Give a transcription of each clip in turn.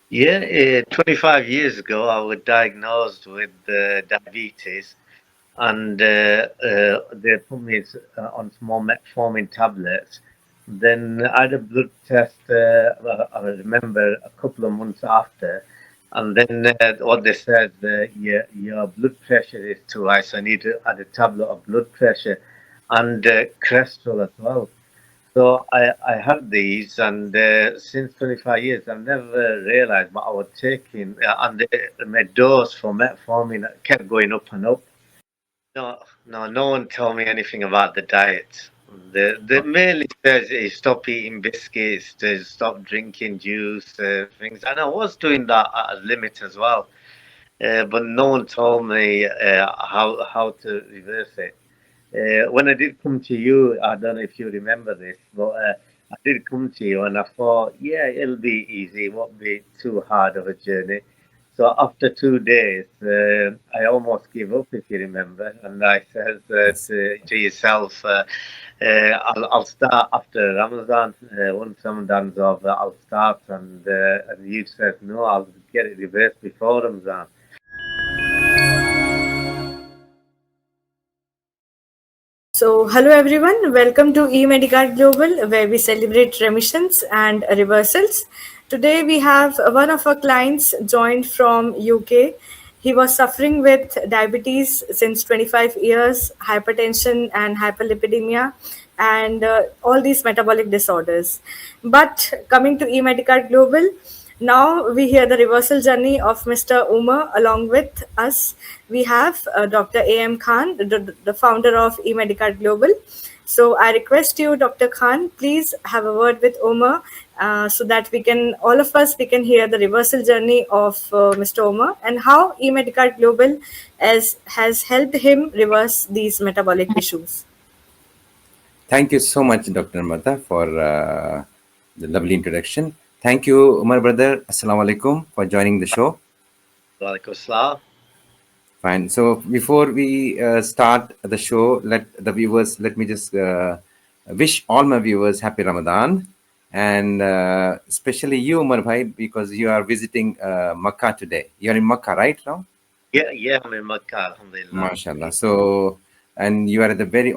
Yeah, 25 years ago, I was diagnosed with diabetes, and they put me on small metformin tablets. Then I had a blood test, I remember a couple of months after, and then what they said, your blood pressure is too high, so I need to add a tablet of blood pressure and cholesterol as well. So I had these, and since 25 years, I've never realized what I was taking. And my dose for metformin kept going up and up. No one told me anything about the diet. The mainly says is stop eating biscuits, to stop drinking juice, things. And I was doing that at a limit as well. But no one told me how to reverse it. When I did come to you, I don't know if you remember this, but I did come to you and I thought, yeah, it'll be easy, it won't be too hard of a journey. So after 2 days, I almost gave up, if you remember, and I said Yes. to yourself, I'll start after Ramadan. Once Ramadan's over, I'll start, and you said no, I'll get it reversed before Ramadan. Hello everyone, welcome to eMedicard Global, where we celebrate remissions and reversals. Today we have one of our clients joined from UK. He was suffering with diabetes since 25 years, hypertension and hyperlipidemia, and all these metabolic disorders. But coming to eMedicard Global, now we hear the reversal journey of Mr. Umar. Along with us, we have Dr. A.M. Khan, the founder of eMedicard Global. So I request you, Dr. Khan, please have a word with Omar so that we can, all of us, we can hear the reversal journey of Mr. Omar and how eMedicard Global has helped him reverse these metabolic issues. Thank you so much, Dr. Mata, for the lovely introduction. Thank you, Umar brother. Assalamu alaikum for joining the show. Walaikum salam. Fine. So before we start the show, let me just wish all my viewers happy Ramadan, and especially you, Umar bhai, because you are visiting Makkah today. You are in Makkah right now? Yeah, I'm in Makkah, alhamdulillah. MashaAllah. So, and you are at a very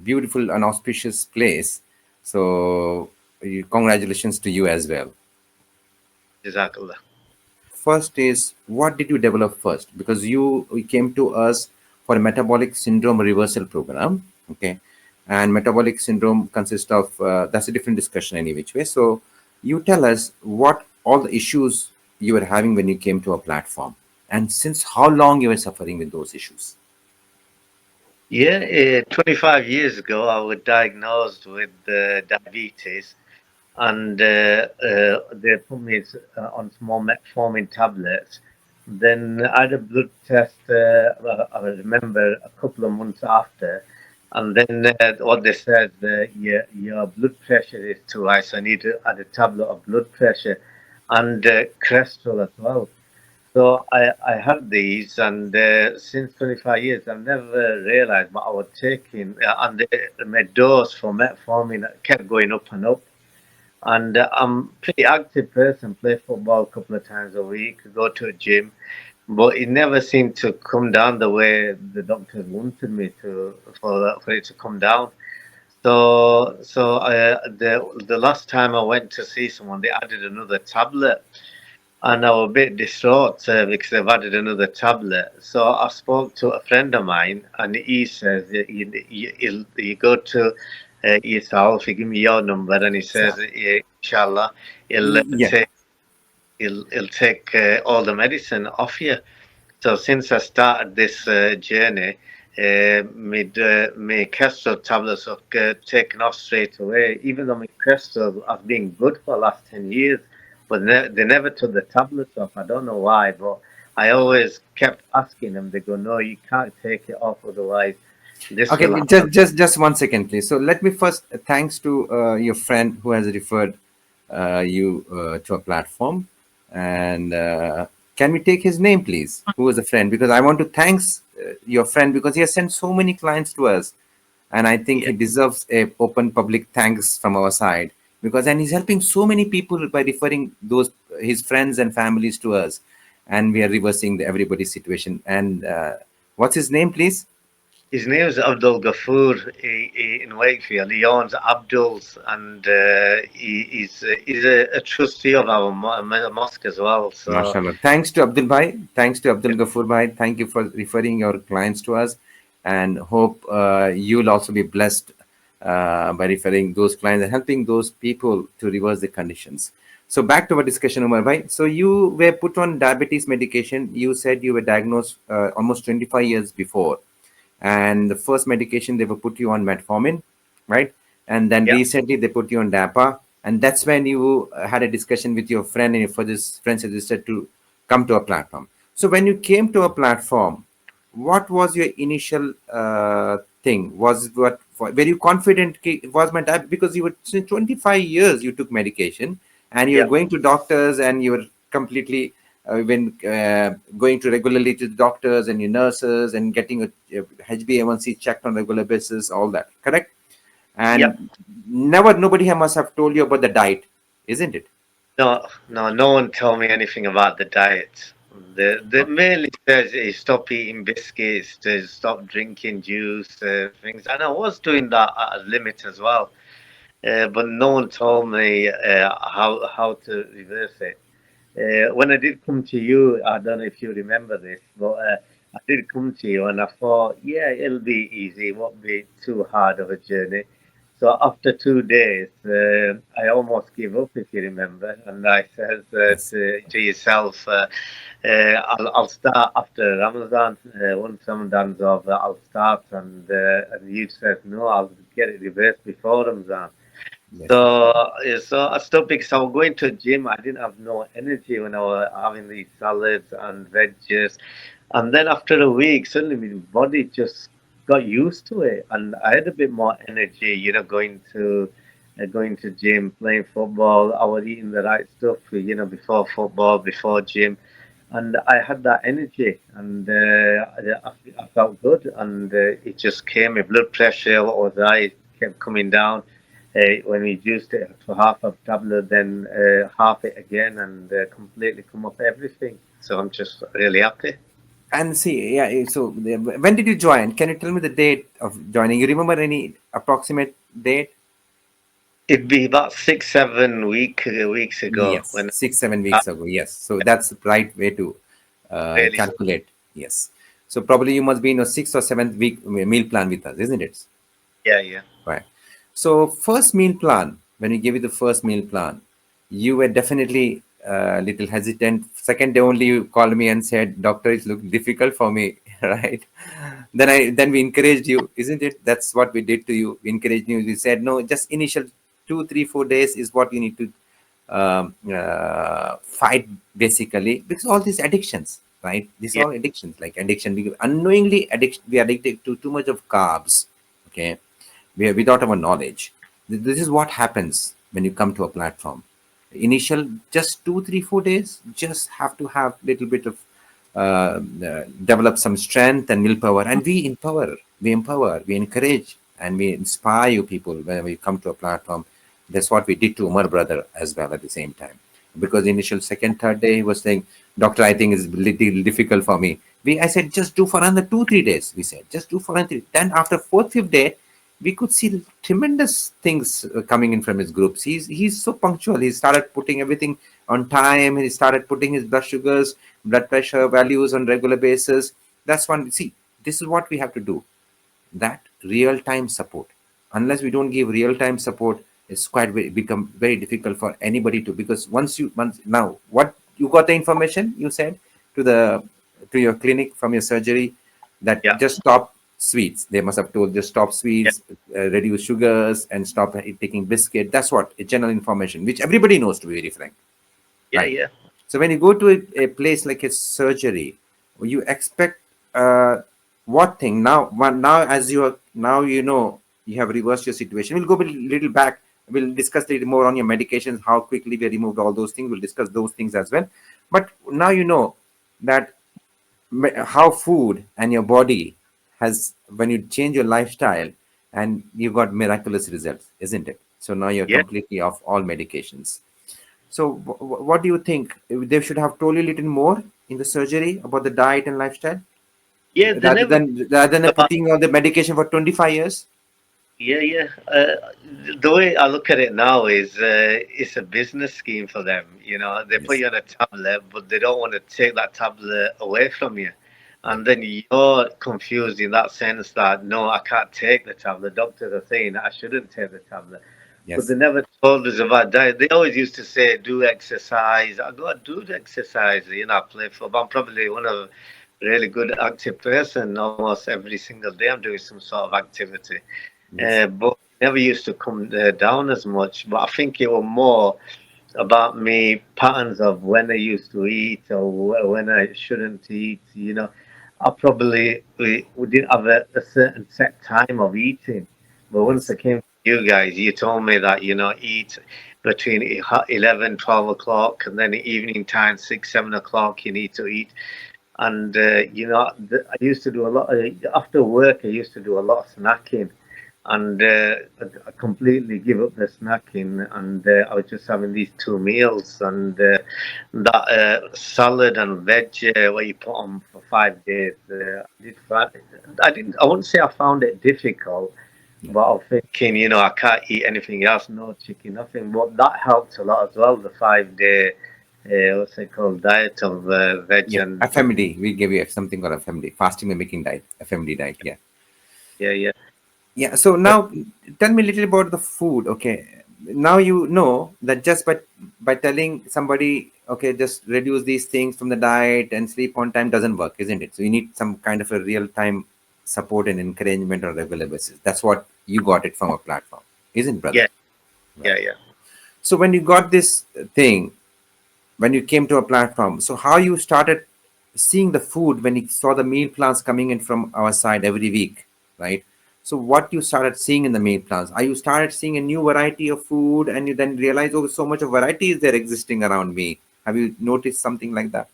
beautiful and auspicious place. So, congratulations to you as well. Jazakallah. First is, what did you develop first? Because you came to us for a metabolic syndrome reversal program. Okay. And metabolic syndrome consists of, that's a different discussion any which way. So, you tell us what all the issues you were having when you came to a platform. And since how long you were suffering with those issues? Yeah, 25 years ago, I was diagnosed with diabetes, and they put me on small metformin tablets. Then I had a blood test, I remember a couple of months after, and then what they said, your blood pressure is too high, so I need to add a tablet of blood pressure and cholesterol as well. So I had these, and since 25 years, I've never realized what I was taking. And my dose for metformin kept going up and up. And I'm a pretty active person, play football a couple of times a week, go to a gym, but it never seemed to come down the way the doctors wanted me to, for it to come down. So the last time I went to see someone, they added another tablet, and I was a bit distraught because they've added another tablet. So I spoke to a friend of mine, and he says that you go to yourself, you give me your number, and he says, inshallah, he'll Yeah. take he'll take all the medicine off you. So since I started this journey, my cholesterol tablets have taken off straight away. Even though my cholesterol has been good for the last 10 years, but they never took the tablets off. I don't know why, but I always kept asking them. They go, no, you can't take it off, otherwise this will Okay, happen. just 1 second, please. So let me first thanks to your friend who has referred you to a platform, and can we take his name, please? Who was the friend? Because I want to thanks your friend because he has sent so many clients to us, and I think Yeah, he deserves a open public thanks from our side. because and he's helping so many people by referring those his friends and families to us, and we are reversing everybody's situation. And what's his name, please? His name's Abdul Gafoor in Wakefield. He owns Abdul's, and he's a trustee of our mosque as well. So Mashallah. Thanks to Abdul Bhai. Thanks to Abdul Gafoor Bhai. Thank you for referring your clients to us, and hope you'll also be blessed by referring those clients and helping those people to reverse the conditions. So back to our discussion, Umar Bhai. So you were put on diabetes medication. You said you were diagnosed almost 25 years before, and the first medication they were put you on metformin, right? And then yeah, recently they put you on DAPA, and that's when you had a discussion with your friend, and your for this friend suggested to come to a platform. So when you came to a platform, what was your initial thing? Was what were you confident? Was my diabetes, because you were since 25 years you took medication, and you're yeah, going to doctors, and you were completely when going to regularly to the doctors and your nurses and getting a HbA1c checked on regular basis, all that, correct? yeah. And never nobody must have told you about the diet, isn't it? No, no, no one told me anything about the diet. The mainly says is stop eating biscuits, to stop drinking juice, things, and I was doing that at a limit as well. But no one told me how to reverse it. When I did come to you, I don't know if you remember this, but I did come to you and I thought, yeah, it'll be easy, it won't be too hard of a journey. So after 2 days, I almost gave up, if you remember, and I said Yes. to yourself, I'll start after Ramadan. Once Ramadan's over, I'll start, and you said no, I'll get it reversed before Ramadan. Yes. So, so I stopped because I was going to gym. I didn't have no energy when I was having these salads and veggies. And then after a week, suddenly my body just got used to it, and I had a bit more energy. Going to gym, playing football. I was eating the right stuff. Before football, before gym, and I had that energy, and I felt good, and it just came. My blood pressure, what was I, kept coming down. When we reduced it to half a tablet, then half it again, and completely come off everything. So I'm just really happy. And see, yeah. So when did you join? Can you tell me the date of joining? You remember any approximate date? It'd be about 6, 7 weeks ago Yes, when 6, 7 weeks I ago. Yes. So that's the right way to really, calculate. Yes. So probably you must be in a sixth or seventh week meal plan with us, isn't it? yeah, yeah, Right. So first meal plan, when we gave you the first meal plan, you were definitely a little hesitant. Second day only you called me and said, "Doctor, it's look difficult for me," right? Then we encouraged you, isn't it? That's what we did to you. We encouraged you. We said, no, just initial 2, 3, 4 days is what you need to fight basically, because all these addictions, right? These yeah, are all addictions, like addiction. We unknowingly addiction. We are addicted to too much of carbs. Okay, without our knowledge. This is what happens when you come to a platform. Initial just 2, 3, 4 days, just have to have little bit of develop some strength and willpower, and we encourage, and we inspire you people when we come to a platform. That's what we did to Umar brother as well at the same time. Because initial second, third day he was saying, "Doctor, I think it's little difficult for me." I said, just do for another 2, 3 days. We said, just do for another. Then after fourth, fifth day, we could see tremendous things coming in from his groups. He's so punctual. He started putting everything on time. He started putting his blood sugars, blood pressure values on regular basis. That's one. See, this is what we have to do. That real time support. Unless we don't give real time support, it's quite become very difficult for anybody to, because once now what you got the information you said to the to your clinic from your surgery, that yeah, just stop sweets. They must have told just stop yeah, sweets, reduce sugars, and stop taking biscuit. That's what a general information which everybody knows, to be very frank, yeah, right? yeah, So when you go to a place like a surgery, you expect what thing now? Now, as you are now, you have reversed your situation. We'll go a little back. We'll discuss a little more on your medications, how quickly we removed all those things. We'll discuss those things as well. But now you know that how food and your body has, when you change your lifestyle, and you got miraculous results, isn't it? So now you're Yeah, completely off all medications. So what do you think? They should have told you a little more in the surgery about the diet and lifestyle, yeah. They rather never than putting on the medication for 25 years. Yeah, yeah. The way I look at it now is it's a business scheme for them. You know, they put Yes. you on a tablet, but they don't want to take that tablet away from you. Yeah. And then you're confused in that sense that no, I can't take the tablet. Doctors are saying I shouldn't take the tablet. But Yes. they never told us about diet. They always used to say, do exercise. I go, do the exercise. You know, I play football. I'm probably one of really good active person. Almost every single day I'm doing some sort of activity. Yes. But it never used to come down as much. But I think it was more about me patterns of when I used to eat or when I shouldn't eat. You know, I probably we didn't have a certain set time of eating. But once Yes. I came to you guys, you told me that eat between 11, 12 o'clock, and then evening time 6, 7 o'clock you need to eat. And I used to do a lot after work. I used to do a lot of snacking, and I completely give up the snacking, and I was just having these two meals and that salad and veg what you put on for 5 days. I didn't. I wouldn't say I found it difficult, Yeah. but I'm thinking, I can't eat anything else, no chicken, nothing. But that helped a lot as well. The 5 day, what's it called, diet of veg Yeah. and FMD. We give you something called FMD, fasting mimicking diet. FMD diet. Yeah. yeah, yeah. Yeah. So now tell me a little about the food. Okay. Now you know that just by telling somebody, okay, just reduce these things from the diet and sleep on time doesn't work, isn't it? So you need some kind of a real time support and encouragement on a regular basis. That's what you got it from a platform, isn't, brother? Yeah, Right. yeah, yeah. So when you got this thing, when you came to a platform, so how you started seeing the food when you saw the meal plans coming in from our side every week, right? So what you started seeing in the meal plans, are you started seeing a new variety of food and you then realize, oh, so much of variety is there existing around me? Have you noticed something like that?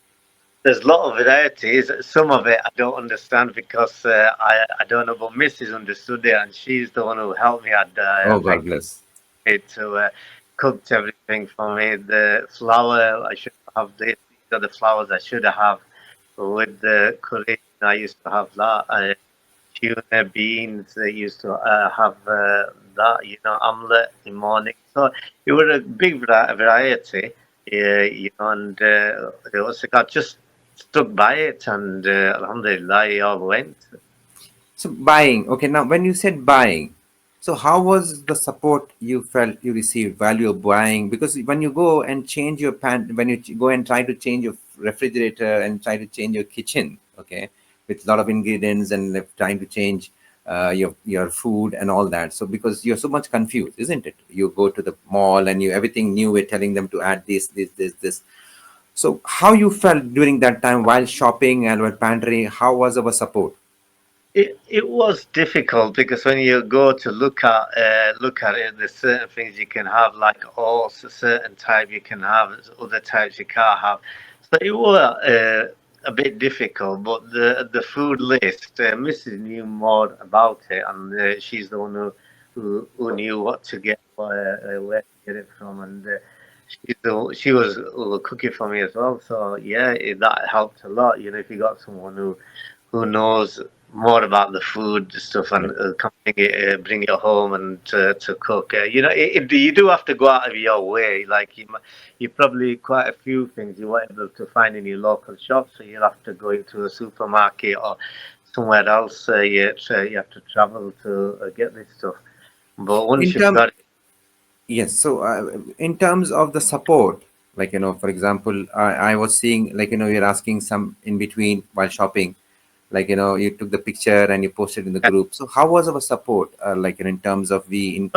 There's a lot of varieties. Some of it I don't understand because I don't know, but Mrs. understood it, and she's the one who helped me. I'd Oh, make God bless. it to cooked everything for me. The flour I should have this. These are the flours I should have with the curry. I used to have that. Tuna beans. They used to have that, omelette in morning. So it was a big variety, and it was I just stuck by it, and Alhamdulillah, it all went. So buying, okay. Now, when you said buying, so how was the support you felt you received? Value of buying, because when you go and change your pan, when you go and try to change your refrigerator and try to change your kitchen, okay, with a lot of ingredients and trying to change your food and all that. So because you're so much confused, isn't it? You go to the mall and you everything new. We're telling them to add this. So how you felt during that time while shopping and while pantry? How was our support? It was difficult because when you go to look at it, there's certain things you can have, like certain type you can have, there's other types you can't have. So it was a bit difficult, but the food list, Mrs. knew more about it, and she's the one who knew what to get, where to get it from, and she was cooking for me as well. So yeah, that helped a lot. If you got someone who knows more about the food stuff and can bring it home and to cook. You do have to go out of your way. Like you probably quite a few things you were able to find in your local shop, so you'll have to go into a supermarket or somewhere else. You have to travel to get this stuff. But once In you've term got it, Yes. So, in terms of the support, like, for example, I was seeing, like, you're asking some in between while shopping, like, you took the picture and you posted in the group. So, how was our support, like, in terms of we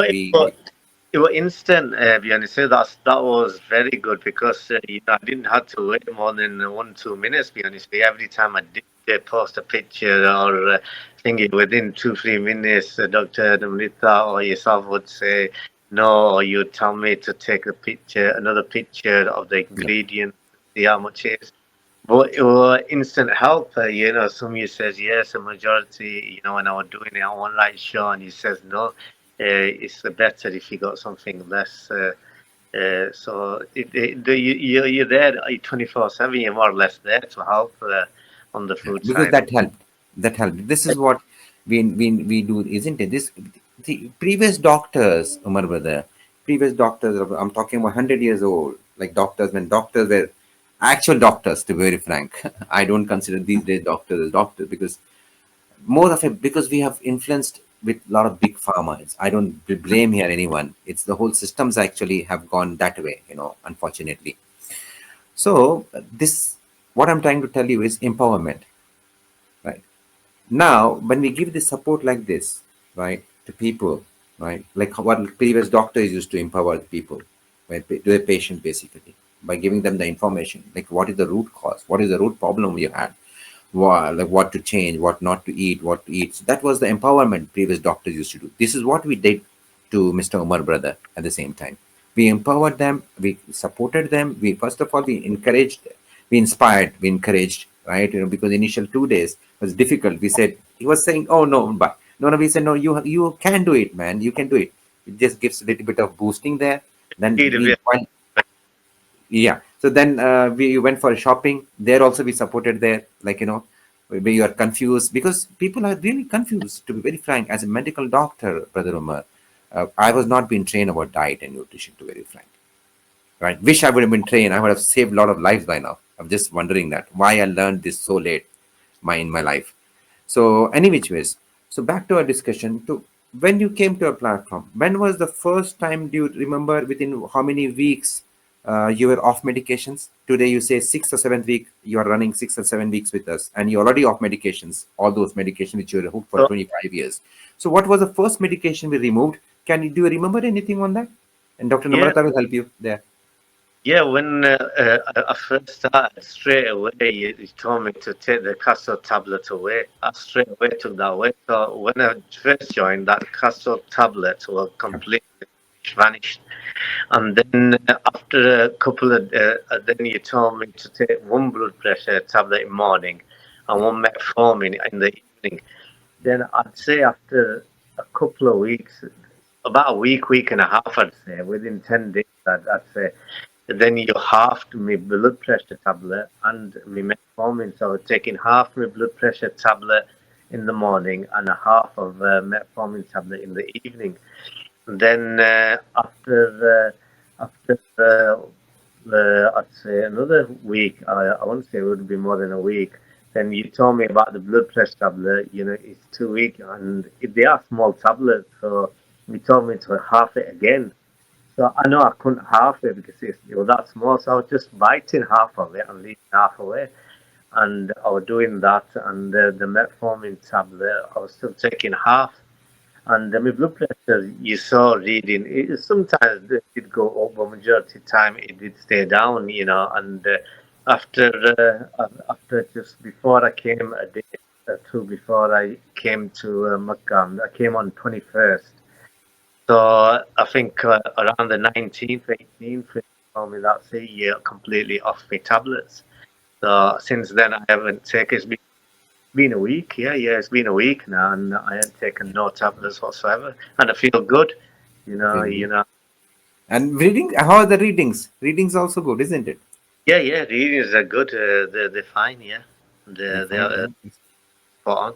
it was instant, be honest. So that was very good because I didn't have to wait more than 1 2 minutes. Be honest, every time I did post a picture or thingy within 2 3 minutes, Doctor Namrita or yourself would say no, or you'd tell me to take a picture, another picture of the yeah. ingredient, see how much it is. But it was instant help. Some you says yes, a majority. When I was doing it on one light show, and he says no. it's better if you got something less. So you're there 24/7. You're more or less there to help on the food Because side. that helped. That helped. This is what we do, isn't it? This the previous doctors, Umar brother, previous doctors. I'm talking about 100 years old, like doctors when doctors were actual doctors. To be very frank, I don't consider these days doctors as doctors because more of it because we have influenced with a lot of big pharma. I don't blame here anyone. It's the whole systems actually have gone that way. Unfortunately. So this what I'm trying to tell you is empowerment, right? Now, when we give the support like this, right, to people, right, like what previous doctors used to empower the people, right, to the patient basically, by giving them the information, like what is the root cause, what is the root problem you had, like what to change, what not to eat, what to eat. So that was the empowerment previous doctors used to do. This is what we did to Mr. Umar brother at the same time. We empowered them, we supported them, we first of all we encouraged, we inspired, we encouraged, right? Because initial 2 days was difficult. We said he was saying, "Oh no, but no, no." We said, "No, you can do it, man. You can do it." It just gives a little bit of boosting there. Then Need a we bit. yeah. So then we went for shopping. There also we supported there, like where you are confused because people are really confused. To be very frank, as a medical doctor, Brother Umar, I was not being trained about diet and nutrition. To be very frank, right? Wish I would have been trained. I would have saved a lot of lives by now. I'm just wondering that why I learned this so late, in my life. So any which ways. So back to our discussion. To when you came to a platform, when was the first time? Do you remember within how many weeks you were off medications? Today you say 6th or 7th week. You are running 6 or 7 weeks with us, and you're already off medications. All those medications which you were hooked for So 25 years. So what was the first medication we removed? Do you remember anything on that? And Dr. yeah, Namrata will help you there. yeah. When I first started, straight away you told me to take the castor tablet away. I straight away took that away. So when I first joined, that castor tablet was completely vanished. And then after a couple of, then you told me to take one blood pressure tablet in the morning and one metformin in the evening. Then I'd say after a couple of weeks, about a week, week and a half, I'd say, within 10 days, I'd say, then you halved my blood pressure tablet and my metformin. So I was taking half my blood pressure tablet in the morning and a half of metformin tablet in the evening. Then after I'd say another week, I won't say it would be more than a week. Then you told me about the blood pressure tablet. It's 2 weeks, and they are small tablets. So you told me to half it again. So I know I couldn't half it because it was that small. So I was just biting half of it and leaving half away. And I was doing that, and the metformin tablet, I was still taking half. And my blood pressure, you saw reading, sometimes it did go up, but majority of the time it did stay down. And after just before I came, a day or two before I came to Makkah, I came on 21st. So I think around the 19th, 18th, they told me that's it, you're completely off my tablets. So since then, I haven't taken, it's been a week, yeah, it's been a week now, and I haven't taken no tablets whatsoever, and I feel good, you know, Very you good. know. And reading, how are the readings? Readings also good, isn't it? Yeah, readings are good. They're fine, yeah. They're They're fine. spot on.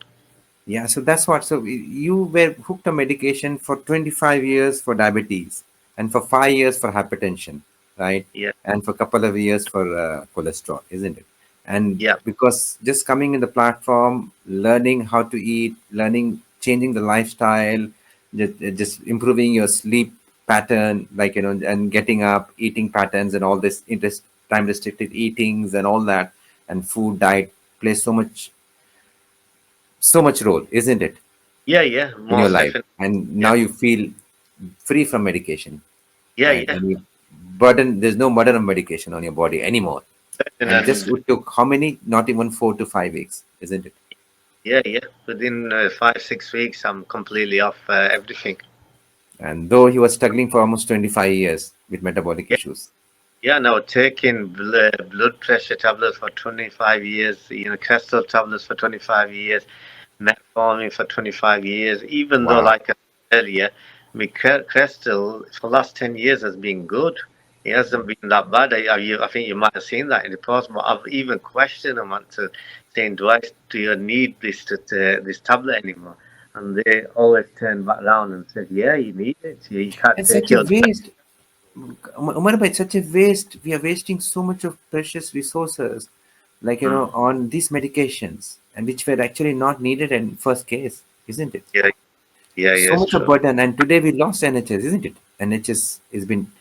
Yeah, so that's what. So you were hooked on medication for 25 years for diabetes and for 5 years for hypertension, right? Yeah, And for a couple of years for cholesterol, isn't it? And yeah, because just coming in the platform, learning how to eat, learning, changing the lifestyle, just improving your sleep pattern, like, and getting up, eating patterns and all this interest, time restricted eatings and all that, and food diet plays so much role, isn't it, yeah, in your most life? definitely. And Yeah, now you feel free from medication, yeah, right? yeah, And there's no burden of medication on your body anymore. And just definitely. it took how many? Not even 4 to 5 weeks, isn't it? Yeah. Within 5, 6 weeks, I'm completely off everything. And though he was struggling for almost 25 years with metabolic Yeah, issues. yeah. Now taking blood pressure tablets for 25 years, cholesterol tablets for 25 years, metformin for 25 years. Even though, Wow. like I said earlier, my cholesterol for the last 10 years has been good. It hasn't been that bad. I think you might have seen that in the past. But I've even questioned them to saying, do you need this tablet anymore? And they always turn back around and said, yeah, you need it. You can't It's take such a your. waste. Umar bhai, it's such a waste. We are wasting so much of precious resources, like Mm, on these medications, and which were actually not needed in first case, isn't it? yeah, yeah, So it's much of true. burden, and today we lost NHS, isn't it? NHS has been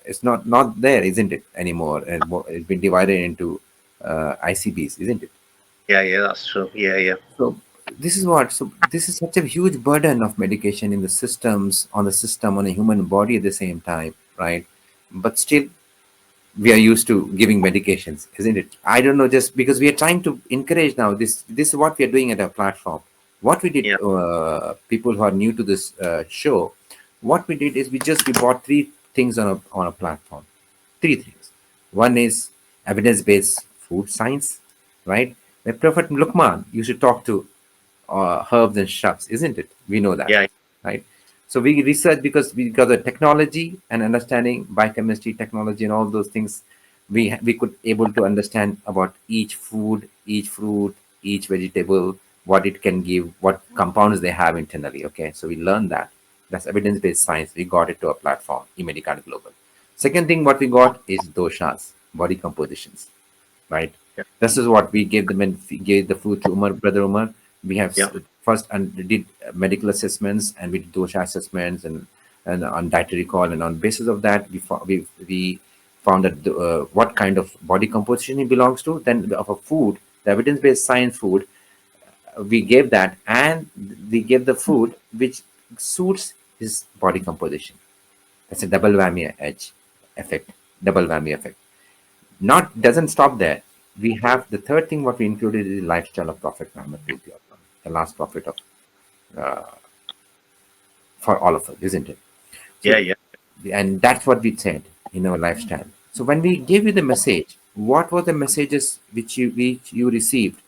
it's not there, isn't it anymore? And it's been divided into ICBs, isn't it? Yeah, that's true. Yeah. So this is what. So this is such a huge burden of medication in the systems, on the system, on a human body at the same time, right? But still, we are used to giving medications, isn't it? I don't know, just because we are trying to encourage now. This is what we are doing at our platform. What we did, Yeah, people who are new to this show, what we did is we bought three things on a platform. Three things. One is evidence-based food science, right? The Prophet Luqman used to talk to herbs and shrubs, isn't it? We know that, yeah, right? So we research because we got the technology and understanding biochemistry, technology, and all those things. We could able to understand about each food, each fruit, each vegetable, what it can give, what compounds they have internally. Okay, so we learned that. That's evidence-based science. We got it to a platform, eMedicard Global. Second thing, what we got is doshas, body compositions, right? yeah, This is what we gave them and gave the food to Umar, brother Umar. We have yeah, first and did medical assessments, and we did dosha assessments and on dietary call, and on basis of that we found that what kind of body composition he belongs to. Then of a food, the evidence-based science food, we gave that, and we gave the food which suits his body composition. That's a double whammy edge effect, double whammy effect. Not doesn't stop there. We have the third thing. What we included is the lifestyle of Prophet Muhammad, peace be upon him, the last prophet of for all of us, isn't it? So, yeah. and that's what we said in our lifestyle. So when we gave you the message, what were the messages which you received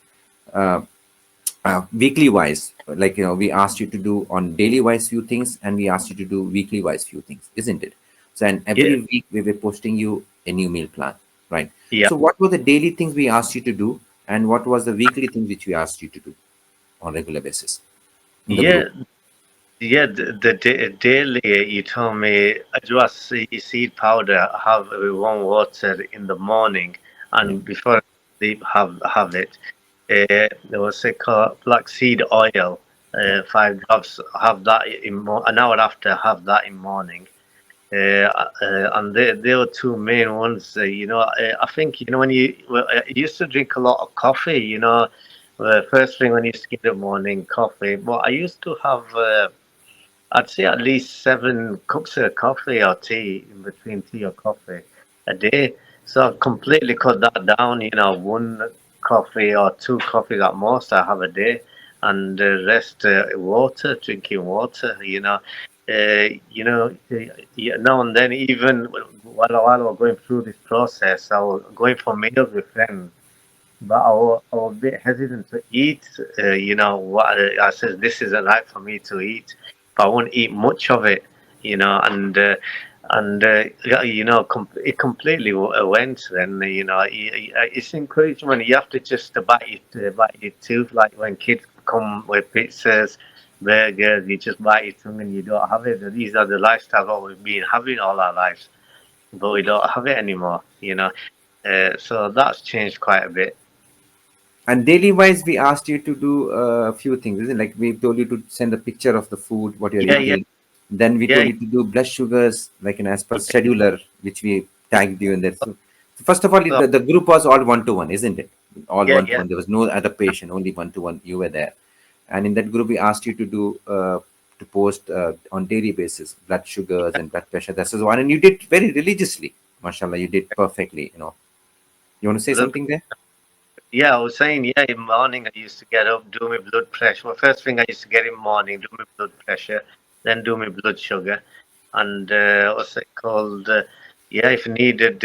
weekly wise? Like we asked you to do on daily wise few things, and we asked you to do weekly wise few things, isn't it? So and Yeah, every week we were posting you a new meal plan, right? yeah, So what were the daily things we asked you to do, and what was the weekly things which we asked you to do on regular basis in the yeah. group? Yeah, the daily you told me just seed powder have warm water in the morning Yeah, and before I sleep have it. There was a called black seed oil, yeah, 5 drops. Have that an hour after. Have that in morning. And they were two main ones. I think when I used to drink a lot of coffee. First thing when you used to get in the morning coffee. But I used to have. I'd say at least 7 cups of coffee or tea in between tea or coffee a day. So I've completely cut that down. One coffee or two coffees at most I have a day, and the rest water, drinking water. Now and then, even while I was going through this process, I was going for meals with friends. But I was a bit hesitant to eat. What I said, this isn't right for me to eat. But I won't eat much of it. Yeah, it completely went. Then it's encouragement. You have to just bite your tooth, like when kids come with pizzas, burgers. You just bite your tongue and you don't have it. These are the lifestyles what we've been having all our lives, but we don't have it anymore. So that's changed quite a bit. and daily wise we asked you to do a few things, isn't it? Like we told you to send a picture of the food what you're Yeah, yeah, eating. Then we told yeah. you to do blood sugars, like as per scheduler, which we tagged you in there. So first of all, So, the group was all one to one, isn't it? All yeah, one to yeah. one. There was no other patient, only one to one. You were there, and in that group we asked you to do to post on daily basis blood sugars and blood pressure. That's the one, and you did very religiously. Mashallah, you did perfectly. You want to say Look, something there? yeah, I was saying, yeah, in the morning I used to get up, do my blood pressure. Well, first thing I used to get in the morning, do my blood pressure, then do my blood sugar. And what's it called? Yeah, if needed,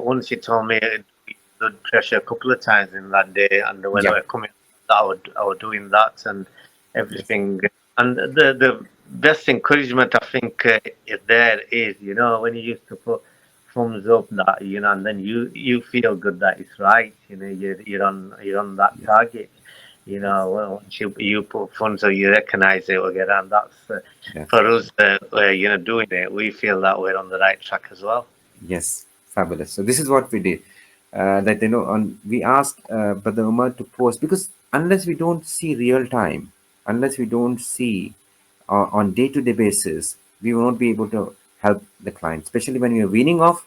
once you told me do your blood pressure a couple of times in that day, and when I Yeah. was coming, I was doing that and Yes. everything. And the best encouragement I think is there is, when you used to put thumbs up that, and then you feel good that it's right, you're on that Yes. target, once you put thumbs up, you recognize it again, and that's Yes. for us, doing it, we feel that we're on the right track as well. Yes, fabulous. So this is what we did. That on we asked Brother Umar to post, because unless we don't see real time, unless we don't see on day-to-day basis, we will not be able to help the client, especially when we are weaning off.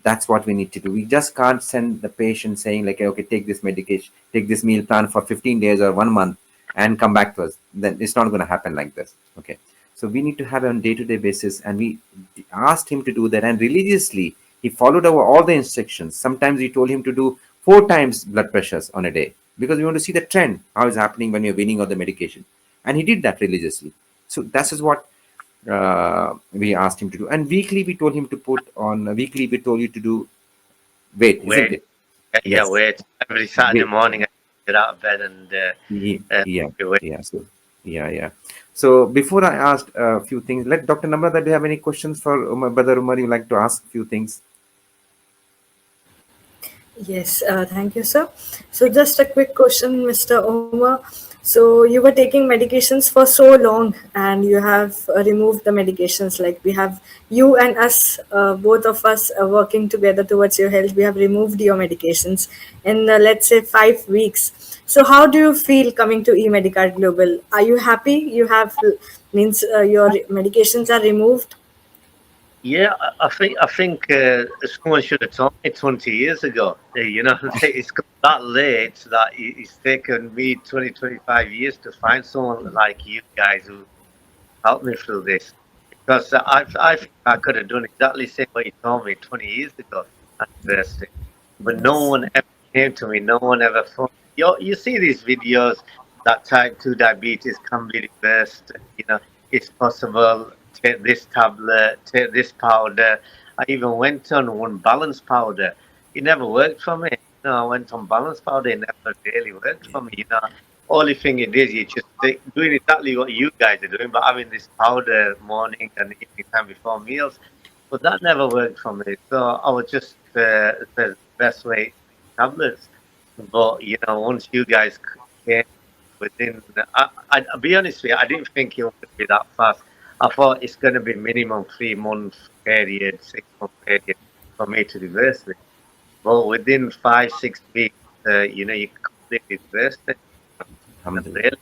That's what we need to do. We just can't send the patient saying like, okay, take this medication, take this meal plan for 15 days or 1 month and come back to us. Then it's not going to happen like this. Okay. So we need to have it on day-to-day basis, and we asked him to do that, and religiously he followed over all the instructions. Sometimes we told him to do 4 times blood pressures on a day, because we want to see the trend, how is happening when you're weaning off the medication. And he did that religiously. So that is what we asked him to do. And weekly, we told him to put on, weekly, we told you to do weight, isn't Wait, it? yeah, Yes, wait. Every Saturday weight. morning, I get out of bed and Yeah, wait. yeah. So, yeah, yeah. So before I asked a few things, let Dr. Namrata, do you have any questions for Umar, Brother Umar? You like to ask a few things? Yes, thank you, sir. So, just a quick question, Mr. Omar. So, you were taking medications for so long and you have removed the medications. Like, we have you and us, both of us, working together towards your health. We have removed your medications in, let's say, 5 weeks. So, how do you feel coming to eMedicard Global? Are you happy? You have, means your medications are removed? Yeah, I think someone should have told me 20 years ago. It's got that late that it's taken me 20, 25 years to find someone like you guys who helped me through this. Because I think I could have done exactly the same what you told me 20 years ago at university. But no Yes. one ever came to me. No one ever phoned. You see these videos that type 2 diabetes can be reversed. It's possible. Take this tablet, take this powder. I even went on one balance powder. It never worked for me. I went on balance powder. It never really worked for me. Only thing it is, you just doing exactly what you guys are doing, but having this powder morning and evening time before meals. But that never worked for me. So I was just the best way tablets. But once you guys came within, I'll be honest with you, I didn't think it was going to be that fast. I thought it's going to be minimum 3 month period, 6 month period for me to reverse it. But within 5, 6 weeks, you completely reversed it. Alhamdulillah. Really.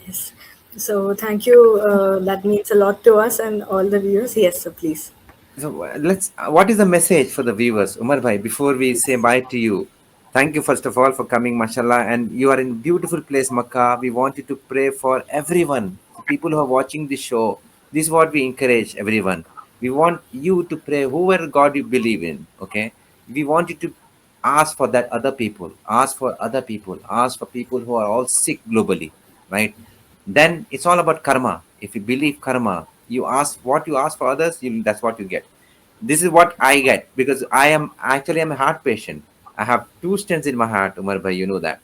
Yes. So, thank you. That means a lot to us and all the viewers. Yes, so please. So let's. What is the message for the viewers, Umar bhai? Before we say bye to you, thank you first of all for coming, mashallah. And you are in beautiful place, Makkah. We want you to pray for everyone, the people who are watching the show. This is what we encourage everyone. We want you to pray whoever God you believe in. Okay. We want you to ask for that other people. Ask for other people. Ask for people who are all sick globally, right? Then it's all about karma. If you believe karma, you ask what you ask for others, that's what you get. This is what I get, because I'm a heart patient. I have 2 stents in my heart, Umar bhai, you know that.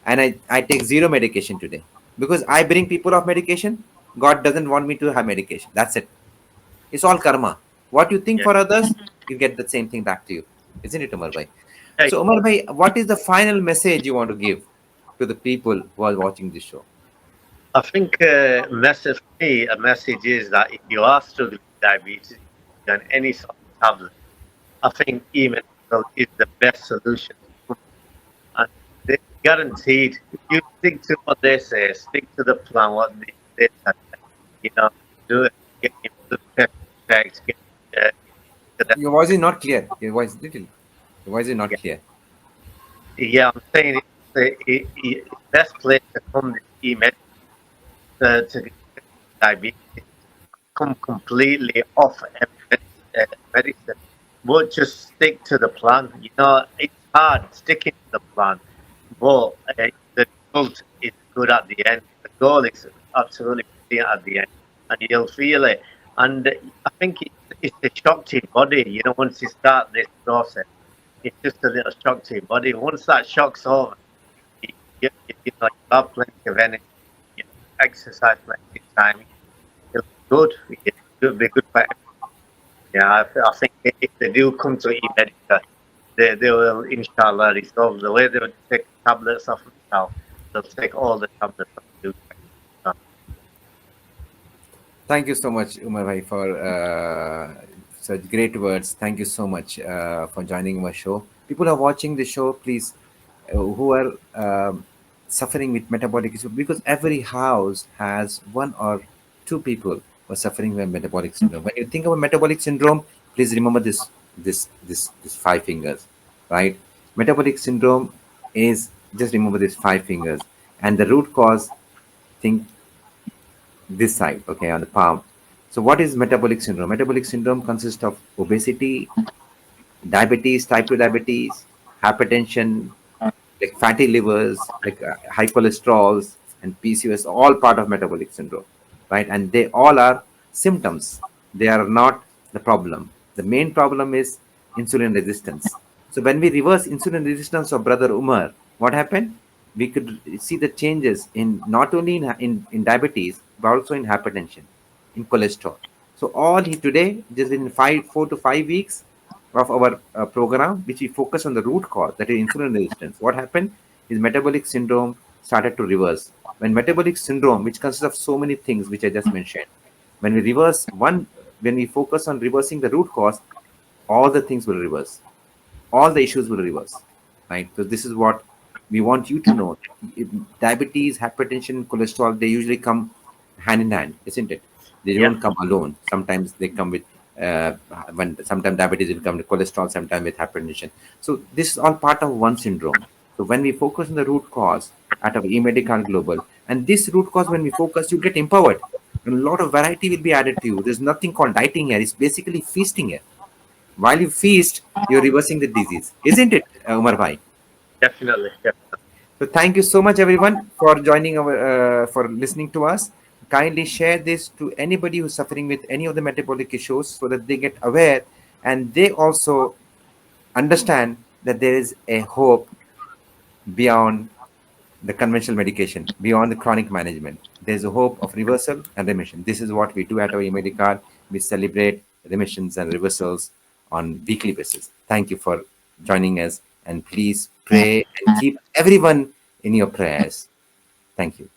And I take zero medication today, because I bring people off medication. God doesn't want me to have medication. That's it. It's all karma. What you think Yeah. for others, you get the same thing back to you. Isn't it, Umar bhai? Yeah. So Umar bhai, what is the final message you want to give to the people who are watching this show? I think message for me, a message is that if you are struggling with diabetes, on any sort of tablet, I think eMedicard is the best solution. And they guaranteed, if you stick to what they say, stick to the plan, what they tell you, do it, get your blood pressure checked, get to the, Your voice is not clear. Your voice is not yeah, clear. yeah, I'm saying it's the best place to come to eMedicard to get diabetes. Come completely off medicine, but just stick to the plan. It's hard sticking to the plan, but the result is good at the end. The goal is absolutely brilliant at the end, and you'll feel it. And I think it's a shock to your body. Once you start this process, it's just a little shock to your body. Once that shock's over, you're if you know you have plenty of energy, you exercise plenty of time, it'll be good. It'll be good for everyone. Yeah, I think if they do come to eMedicare, they will inshallah resolve the way they would take tablets off me now. They'll take all the tablets off you. Thank you so much, Umar Bhai, for such great words. Thank you so much for joining our show. People are watching the show, please, who are suffering with metabolic issues, because every house has one or two people who are suffering with metabolic syndrome. When you think about metabolic syndrome, please remember this five fingers, right? Metabolic syndrome is, just remember these five fingers, and the root cause. Think this side, okay, on the palm. So, what is metabolic syndrome? Metabolic syndrome consists of obesity, diabetes, type 2 diabetes, hypertension, like fatty livers, like high cholesterols, and PCOS, all part of metabolic syndrome, right? And they all are symptoms. They are not the problem. The main problem is insulin resistance. So when we reverse insulin resistance of brother Umar, what happened? We could see the changes in not only in diabetes, but also in hypertension, in cholesterol. So all he today, just in 4 to 5 weeks, of our program, which we focus on the root cause, that is insulin resistance. What happened is metabolic syndrome started to reverse. When metabolic syndrome, which consists of so many things which I just mentioned, when we reverse one, when we focus on reversing the root cause, all the things will reverse, all the issues will reverse, right? So this is what we want you to know. Diabetes, hypertension, cholesterol, they usually come hand in hand, isn't it? They Yeah, don't come alone. Sometimes they come with uh, when sometimes diabetes will come with cholesterol, sometimes with hypertension. So this is all part of one syndrome. So when we focus on the root cause at our eMedical Global, and this root cause, when we focus, you get empowered. And a lot of variety will be added to you. There's nothing called dieting here. It's basically feasting here. While you feast, you're reversing the disease, isn't it, Umar Bhai? definitely. Yeah. So thank you so much, everyone, for joining for listening to us. Kindly share this to anybody who's suffering with any of the metabolic issues, so that they get aware and they also understand that there is a hope beyond the conventional medication, beyond the chronic management. There's a hope of reversal and remission. This is what we do at our eMedicard. We celebrate remissions and reversals on weekly basis. Thank you for joining us, and please pray and keep everyone in your prayers. Thank you.